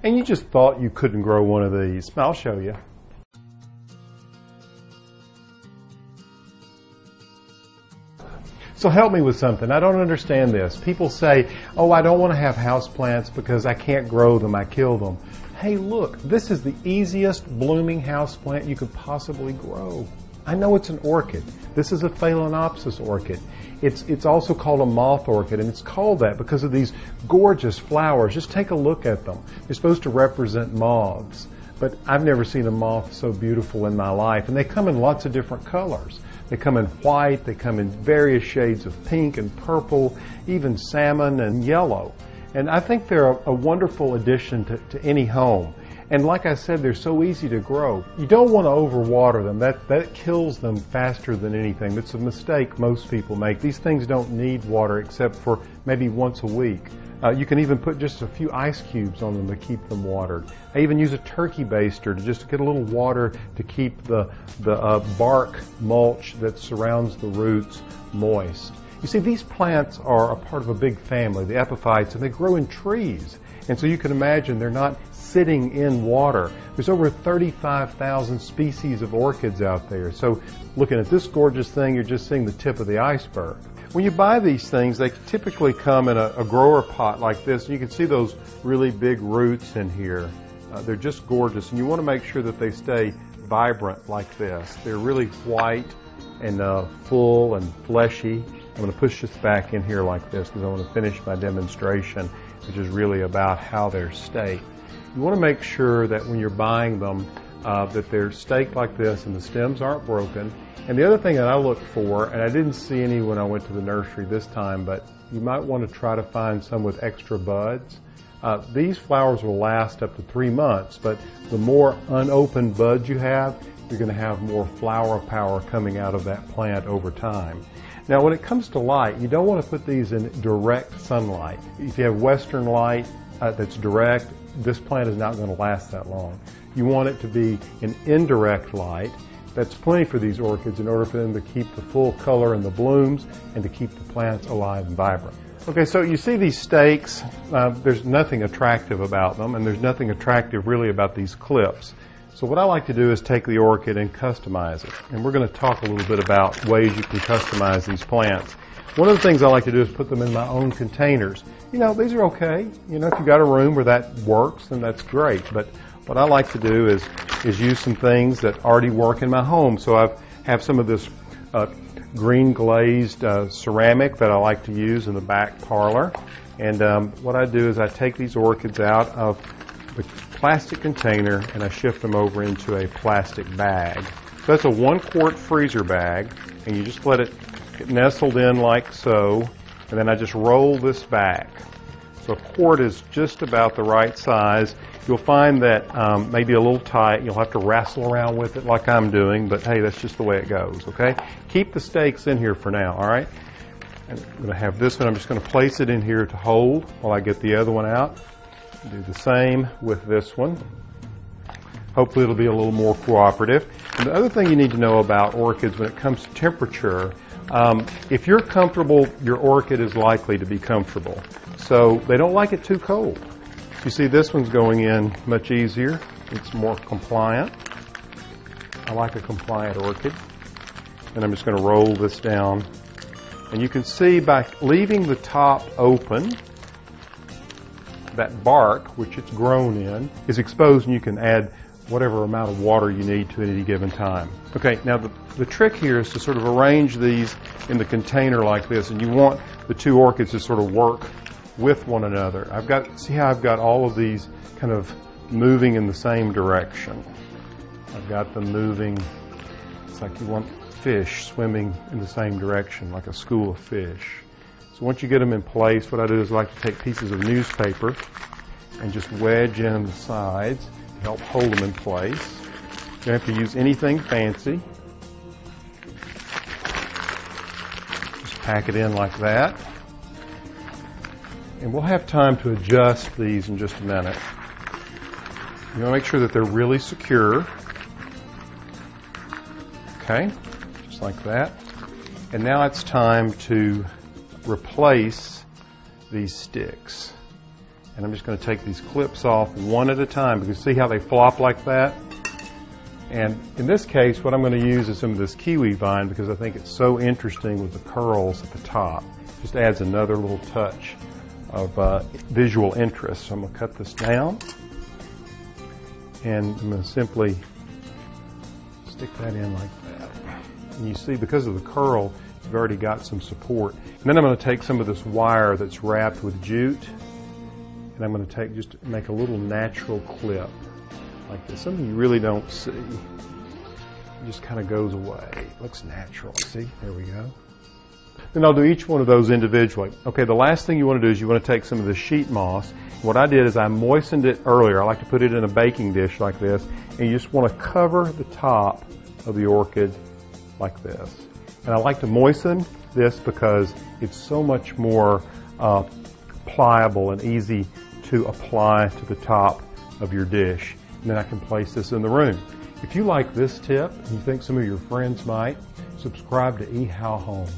and you just thought you couldn't grow one of these. I'll show you. So help me with something. I don't understand this. People say, oh, I don't want to have houseplants because I can't grow them, I kill them. Hey, look, this is the easiest blooming houseplant you could possibly grow. I know it's an orchid. This is a Phalaenopsis orchid. It's also called a moth orchid, and it's called that because of these gorgeous flowers. Just take a look at them. They're supposed to represent moths, but I've never seen a moth so beautiful in my life, and they come in lots of different colors. They come in white, they come in various shades of pink and purple, even salmon and yellow. And I think they're a wonderful addition to any home. And like I said, they're so easy to grow. You don't want to overwater them. That kills them faster than anything. That's a mistake most people make. These things don't need water except for maybe once a week. You can even put just a few ice cubes on them to keep them watered. I even use a turkey baster to just get a little water to keep the bark mulch that surrounds the roots moist. You see, these plants are a part of a big family, the epiphytes, and they grow in trees. And so you can imagine they're not sitting in water. There's over 35,000 species of orchids out there. So looking at this gorgeous thing, you're just seeing the tip of the iceberg. When you buy these things, they typically come in a grower pot like this. And you can see those really big roots in here. They're just gorgeous, and you want to make sure that they stay vibrant like this. They're really white and full and fleshy. I'm going to push this back in here like this because I want to finish my demonstration, which is really about how they're staked. You want to make sure that when you're buying them that they're staked like this and the stems aren't broken. And the other thing that I look for, and I didn't see any when I went to the nursery this time, but you might want to try to find some with extra buds. These flowers will last up to 3 months, but the more unopened buds you have, you're going to have more flower power coming out of that plant over time. Now, when it comes to light, you don't want to put these in direct sunlight. If you have western light that's direct, this plant is not going to last that long. You want it to be an indirect light. That's plenty for these orchids in order for them to keep the full color in the blooms and to keep the plants alive and vibrant. Okay, so you see these stakes. There's nothing attractive about them, and there's nothing attractive really about these clips. So what I like to do is take the orchid and customize it. And we're going to talk a little bit about ways you can customize these plants. One of the things I like to do is put them in my own containers. You know, these are okay. You know, if you've got a room where that works, then that's great. But what I like to do is use some things that already work in my home. So I have some of this green glazed ceramic that I like to use in the back parlor. And what I do is I take these orchids out of the plastic container and I shift them over into a plastic bag. So that's a 1-quart freezer bag, and you just let it get nestled in like so, and then I just roll this back. So a quart is just about the right size. You'll find that maybe a little tight. You'll have to wrestle around with it like I'm doing, but hey, that's just the way it goes, okay? Keep the stakes in here for now, all right? And I'm going to have this one. I'm just going to place it in here to hold while I get the other one out. Do the same with this one. Hopefully it'll be a little more cooperative. And the other thing you need to know about orchids when it comes to temperature, if you're comfortable, your orchid is likely to be comfortable. So they don't like it too cold. You see this one's going in much easier. It's more compliant. I like a compliant orchid. And I'm just going to roll this down. And you can see by leaving the top open, that bark, which it's grown in, is exposed, and you can add whatever amount of water you need to at any given time. Okay, now the trick here is to sort of arrange these in the container like this, and you want the two orchids to sort of work with one another. See how I've got all of these kind of moving in the same direction. I've got them moving, it's like you want fish swimming in the same direction, like a school of fish. So once you get them in place, what I do is I like to take pieces of newspaper and just wedge in the sides to help hold them in place. You don't have to use anything fancy. Just pack it in like that. And we'll have time to adjust these in just a minute. You want to make sure that they're really secure. Okay, just like that. And now it's time to replace these sticks. And I'm just going to take these clips off one at a time, because see how they flop like that? And in this case, what I'm going to use is some of this kiwi vine, because I think it's so interesting with the curls at the top. Just adds another little touch of visual interest. So I'm going to cut this down, and I'm going to simply stick that in like that. And you see, because of the curl, you've already got some support. And then I'm going to take some of this wire that's wrapped with jute, and I'm going to just make a little natural clip like this. Something you really don't see. It just kind of goes away. It looks natural. See? There we go. Then I'll do each one of those individually. Okay, the last thing you want to do is you want to take some of the sheet moss. What I did is I moistened it earlier. I like to put it in a baking dish like this, and you just want to cover the top of the orchid like this. And I like to moisten this because it's so much more pliable and easy to apply to the top of your dish. And then I can place this in the room. If you like this tip and you think some of your friends might, subscribe to Eat How Home.